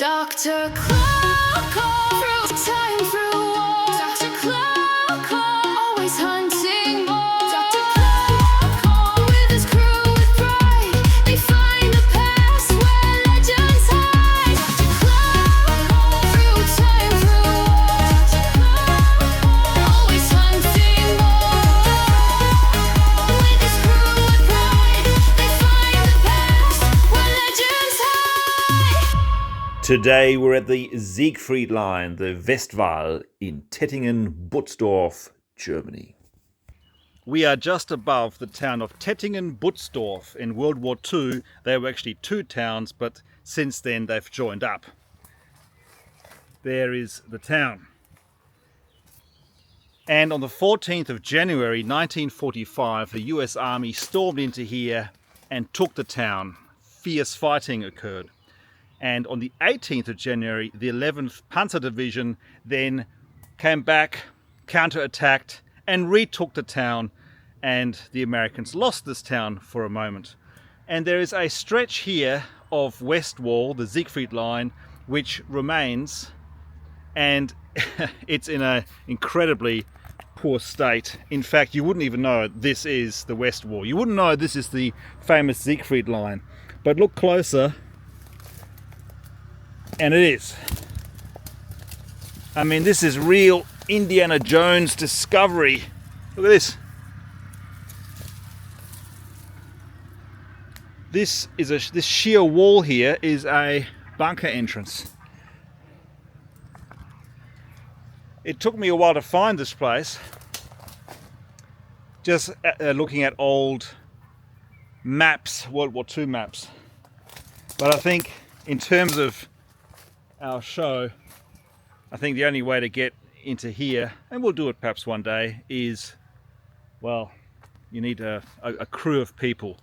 Dr. Klovekorn, through time, through war. Dr. Klovekorn, always hunting more. Dr. Klovekorn, with his crew with pride, they find the past where legends hide. Dr. Klovekorn, through time, through war. Dr. Klovekorn, always hunting more. With his crew with pride, they find the past where legends hide. Today we're at the Siegfried Line, the Westwall in Tettingen-Butzdorf, Germany. We are just above the town of Tettingen-Butzdorf. In World War II, there were actually two towns, but since then they've joined up. There is the town. And on the 14th of January 1945, the US Army stormed into here and took the town. Fierce fighting occurred. And on the 18th of January, the 11th Panzer Division then came back, counterattacked, and retook the town, and the Americans lost this town for a moment. And there is a stretch here of Westwall, the Siegfried Line, which remains, and it's in an incredibly poor state. In fact, you wouldn't even know this is the Westwall. You wouldn't know this is the famous Siegfried Line. But look closer, and it is. I mean, this is real Indiana Jones discovery. Look at this. This sheer wall here is a bunker entrance. It took me a while to find this place. Just looking at old maps, World War II maps. But I think in terms of our show, I think the only way to get into here, and we'll do it perhaps one day, is, well, you need a crew of people.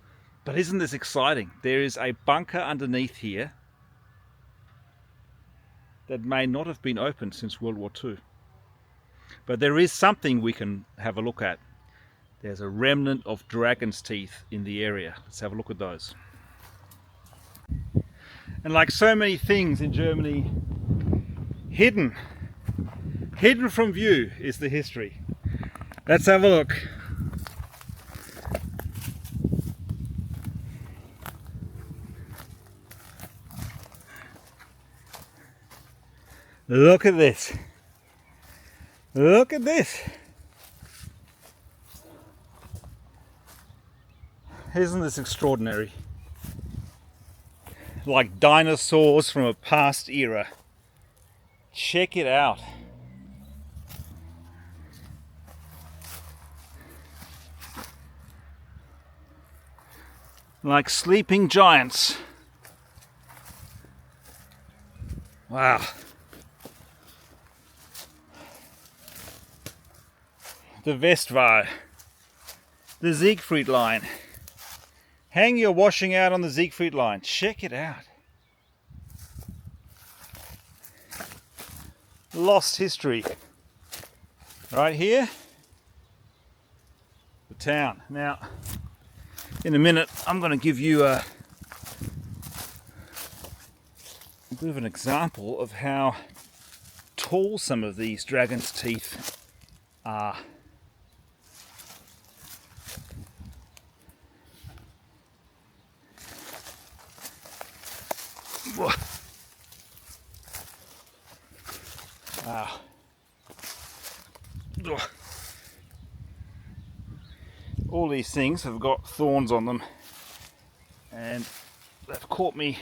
But isn't this exciting? There is a bunker underneath here that may not have been opened since World War II. But there is something we can have a look at. There's a remnant of dragon's teeth in the area. Let's have a look at those. And like so many things in Germany, hidden from view is the history. Let's have a look. Look at this. Look at this. Isn't this extraordinary? Like dinosaurs from a past era. Check it out. Like sleeping giants. Wow. The Westwall. The Siegfried Line. Hang your washing out on the Siegfried Line. Check it out. Lost history. Right here, the town. Now, in a minute, I'm going to give you a bit of an example of how tall some of these dragon's teeth are. Wow. All these things have got thorns on them, and they've caught me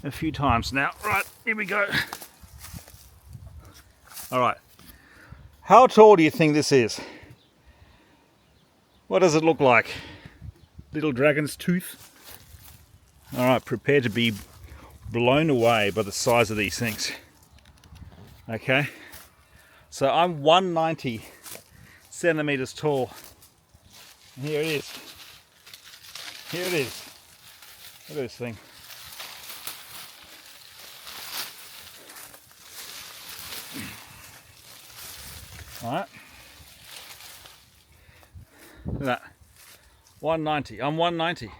a few times now. Right, here we go. All right. How tall do you think this is? What does it look like? Little dragon's tooth? All right, prepare to be blown away by the size of these things. Okay, so I'm 190 centimeters tall. And here it is. Here it is. Look at this thing. All right. Look at that. 190. I'm 190.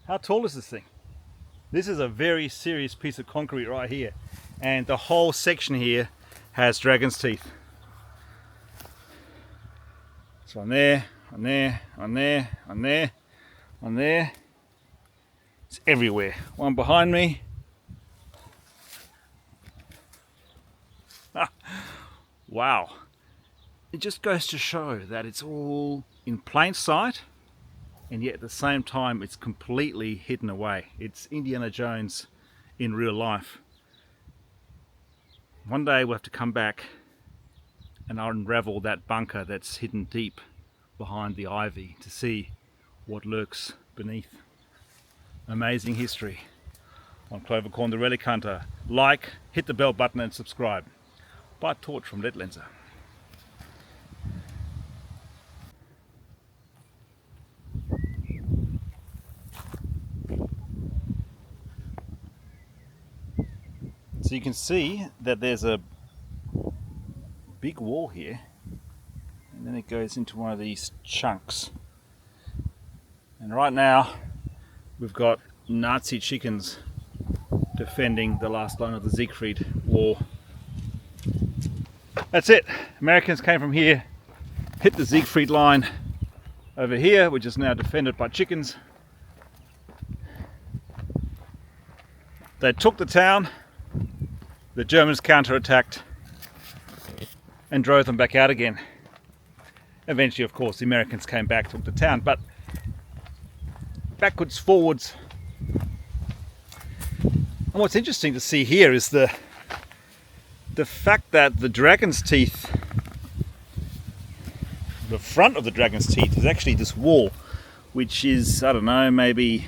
How tall is this thing? This is a very serious piece of concrete right here, and the whole section here has dragon's teeth. So on there, on there, on there, on there, on there. It's everywhere. One behind me. Wow. It just goes to show that it's all in plain sight, and yet at the same time it's completely hidden away. It's Indiana Jones in real life. One day we'll have to come back and unravel that bunker that's hidden deep behind the ivy to see what lurks beneath. Amazing history on Klovekorn the Relic Hunter. Like, hit the bell button and subscribe. By Torch from Lead Lenser. So you can see that there's a big wall here, and then it goes into one of these chunks. And right now we've got Nazi chickens defending the last line of the Siegfried War. That's it. Americans came from here, hit the Siegfried Line over here, which is now defended by chickens. They took the town, the Germans counterattacked and drove them back out again. Eventually, of course, the Americans came back, took the town, but backwards, forwards. And what's interesting to see here is the fact that the dragon's teeth, the front of the dragon's teeth is actually this wall, which is, I don't know, maybe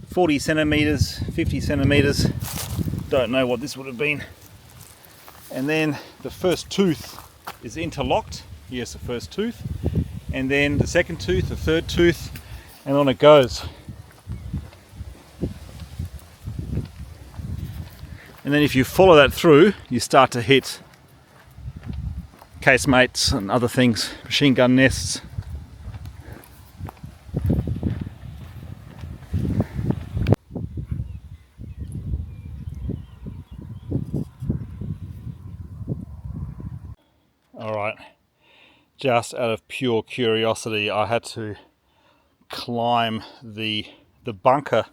40 centimeters, 50 centimeters. Don't know what this would have been. And then the first tooth is interlocked. Here's the first tooth. And then the second tooth, the third tooth, and on it goes. And then if you follow that through, you start to hit casemates and other things, machine gun nests. Alright, just out of pure curiosity, I had to climb the bunker.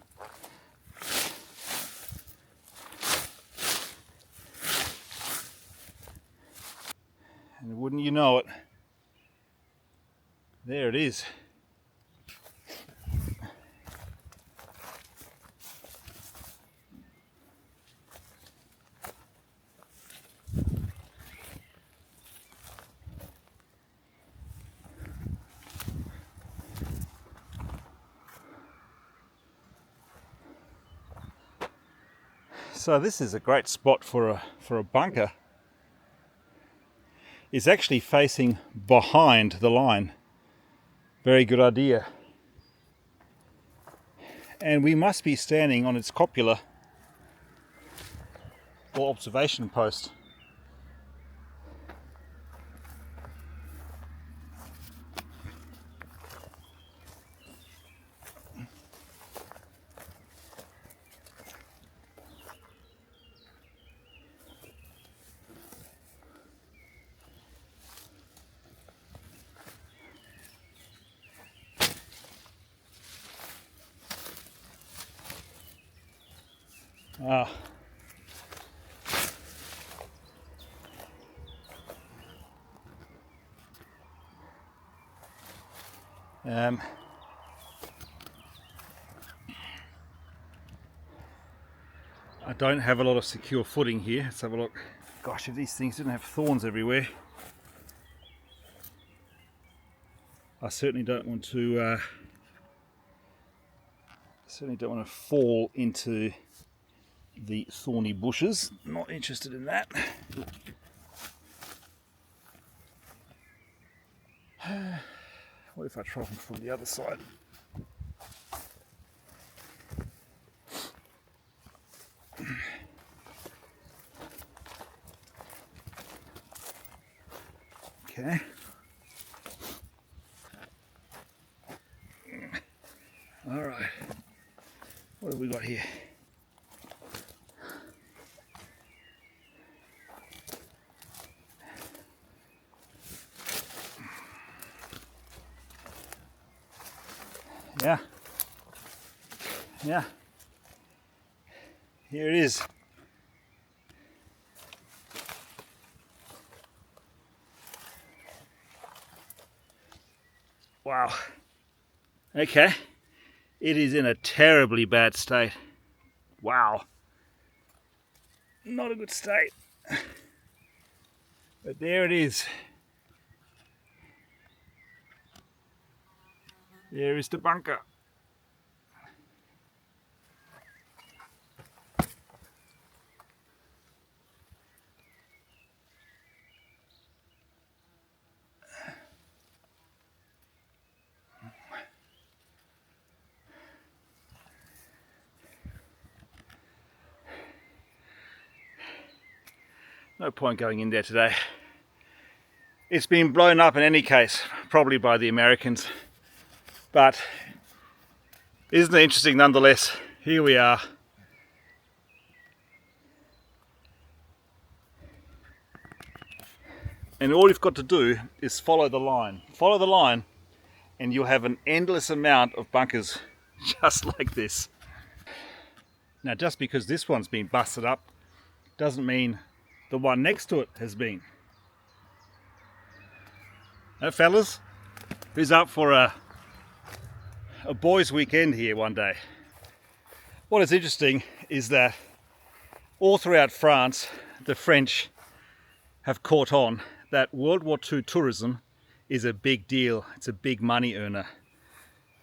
And wouldn't you know it, there it is. So this is a great spot for a bunker. It's actually facing behind the line. Very good idea. And we must be standing on its copula or observation post. Ah. I don't have a lot of secure footing here. Let's have a look. Gosh, if these things didn't have thorns everywhere. I certainly don't want to fall into the thorny bushes. Not interested in that. What if I try from the other side? Okay. All right. here. Yeah. Yeah. Here it is. Wow. Okay. It is in a terribly bad state. Wow. Not a good state. But there it is. There is the bunker. No point going in there today. It's been blown up in any case, probably by the Americans. But isn't it interesting nonetheless? Here we are. And all you've got to do is follow the line. Follow the line and you'll have an endless amount of bunkers just like this. Now just because this one's been busted up doesn't mean the one next to it has been. Now fellas, who's up for a boys' weekend here one day? What is interesting is that all throughout France, the French have caught on that World War II tourism is a big deal. It's a big money earner.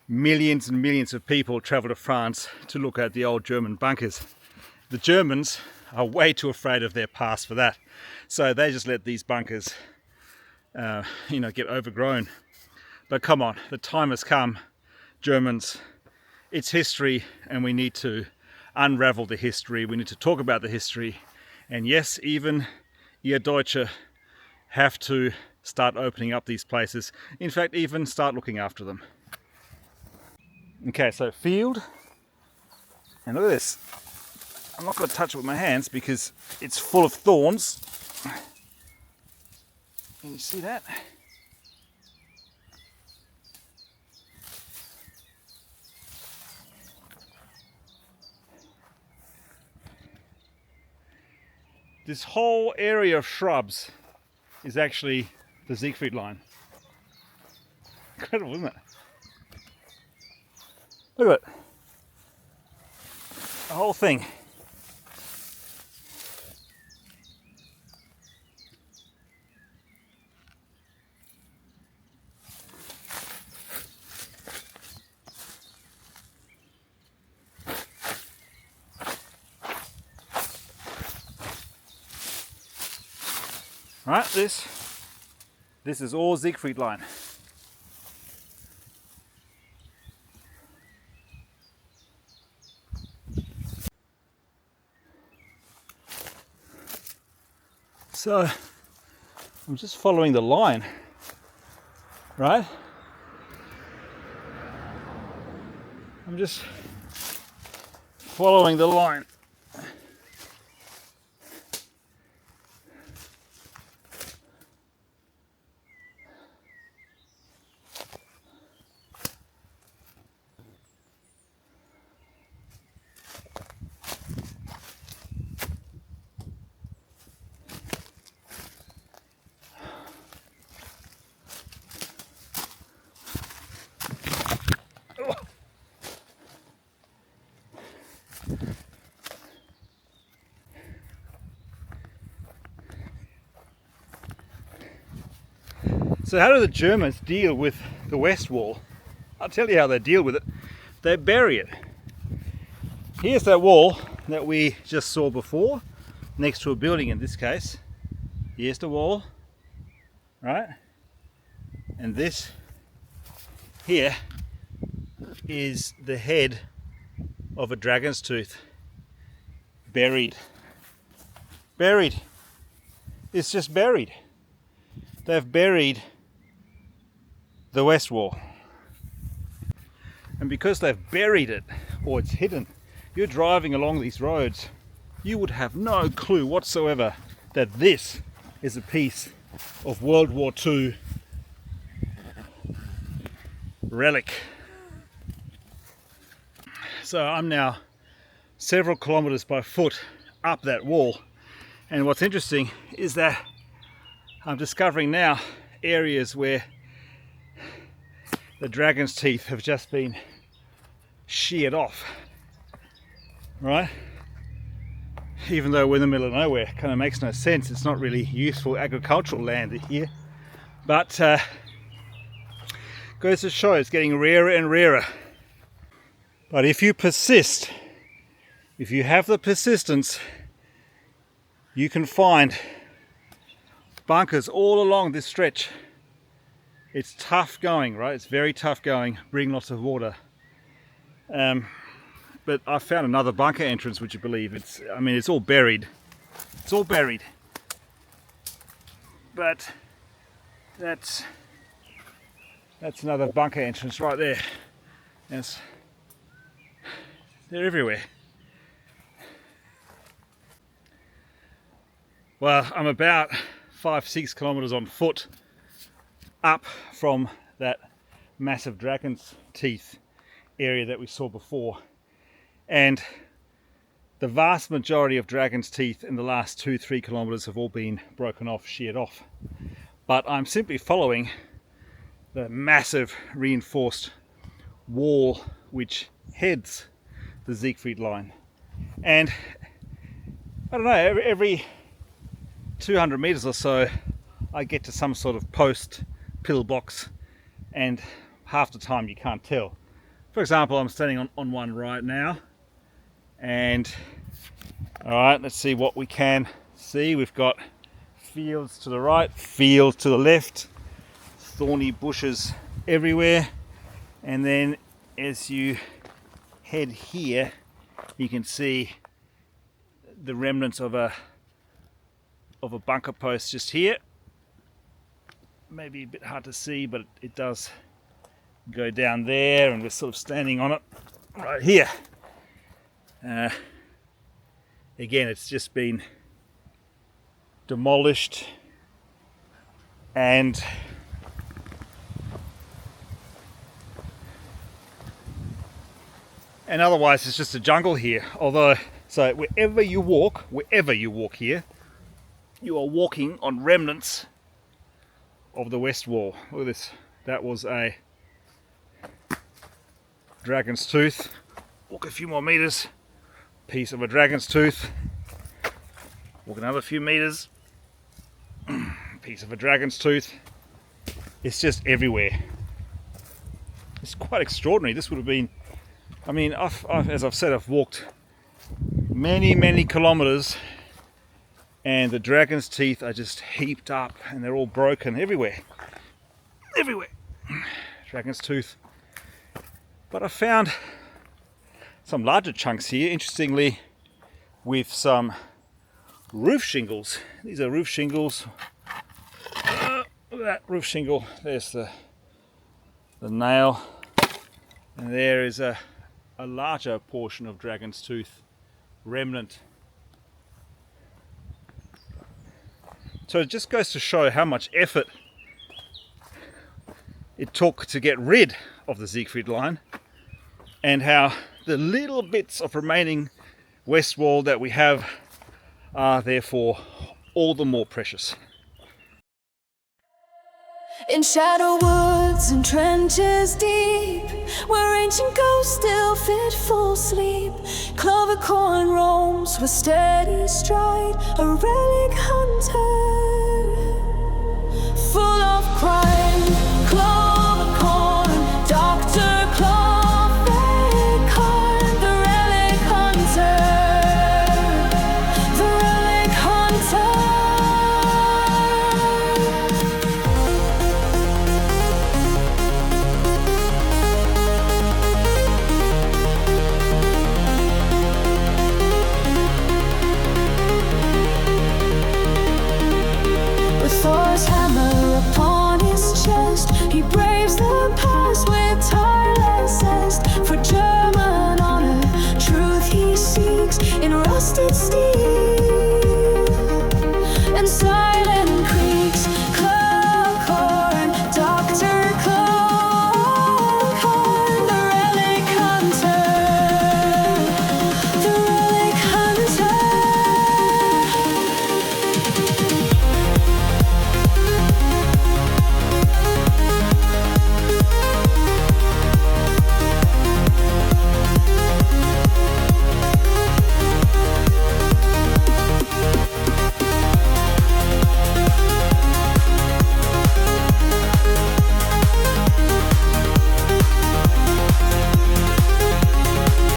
Millions and millions of people travel to France to look at the old German bunkers. The Germans are way too afraid of their past for that. So they just let these bunkers, get overgrown. But come on, the time has come, Germans. It's history and we need to unravel the history. We need to talk about the history. And yes, even ihr Deutsche have to start opening up these places. In fact, even start looking after them. Okay, so field. And look at this. I'm not going to touch it with my hands because it's full of thorns. Can you see that? This whole area of shrubs is actually the Siegfried Line. Incredible, isn't it? Look at it. The whole thing. Right, this is all Siegfried Line. So I'm just following the line, right? I'm just following the line. So how do the Germans deal with the Westwall? I'll tell you how they deal with it. They bury it. Here's that wall that we just saw before, next to a building in this case. Here's the wall, right? And this here is the head of a dragon's tooth. Buried. Buried. It's just buried. They've buried the Westwall. And because they've buried it, or it's hidden you're driving along these roads, you would have no clue whatsoever that this is a piece of World War II relic. So I'm now several kilometers by foot up that wall, and what's interesting is that I'm discovering now areas where the dragon's teeth have just been sheared off, right? Even though we're in the middle of nowhere, kind of makes no sense. It's not really useful agricultural land here, but goes to show it's getting rarer and rarer. But if you persist, if you have the persistence, you can find bunkers all along this stretch. It's tough going, right? It's very tough going, bring lots of water. But I found another bunker entrance, would you believe? It's all buried. It's all buried. But that's another bunker entrance right there. Yes. They're everywhere. Well, I'm about 5-6 kilometers on foot up from that massive dragon's teeth area that we saw before, and the vast majority of dragon's teeth in the last 2-3 kilometers have all been broken off, sheared off. But I'm simply following the massive reinforced wall which heads the Siegfried Line, and I don't know, every 200 meters or so I get to some sort of post pillbox, and half the time you can't tell. For example, I'm standing on one right now, and alright, let's see what we can see. We've got fields to the right, fields to the left, thorny bushes everywhere, and then as you head here you can see the remnants of a bunker post just here. Maybe a bit hard to see, but it does go down there, and we're sort of standing on it right here. Again, it's just been demolished, and otherwise it's just a jungle here. Although, so wherever you walk here, you are walking on remnants of the Westwall. Look at this. That was a dragon's tooth. Walk a few more meters, piece of a dragon's tooth. Walk another few meters, piece of a dragon's tooth. It's just everywhere. It's quite extraordinary. This would have been, I mean, as I've said, I've walked many kilometers, and the dragon's teeth are just heaped up, and they're all broken everywhere. Dragon's tooth. But I found some larger chunks here, interestingly, with some roof shingles. These are roof shingles. Look at that roof shingle. There's the nail, and there is a larger portion of dragon's tooth remnant. So it just goes to show how much effort it took to get rid of the Siegfried Line, and how the little bits of remaining Westwall that we have are therefore all the more precious. In shadow woods and trenches deep, where ancient ghosts still fitful sleep, Klovekorn roams with steady stride, a relic hunter, full of crime. Klovekorn, Dr. Klovekorn, the relic hunter, the relic hunter. With Thor's hammer upon his chest, Rusted steel.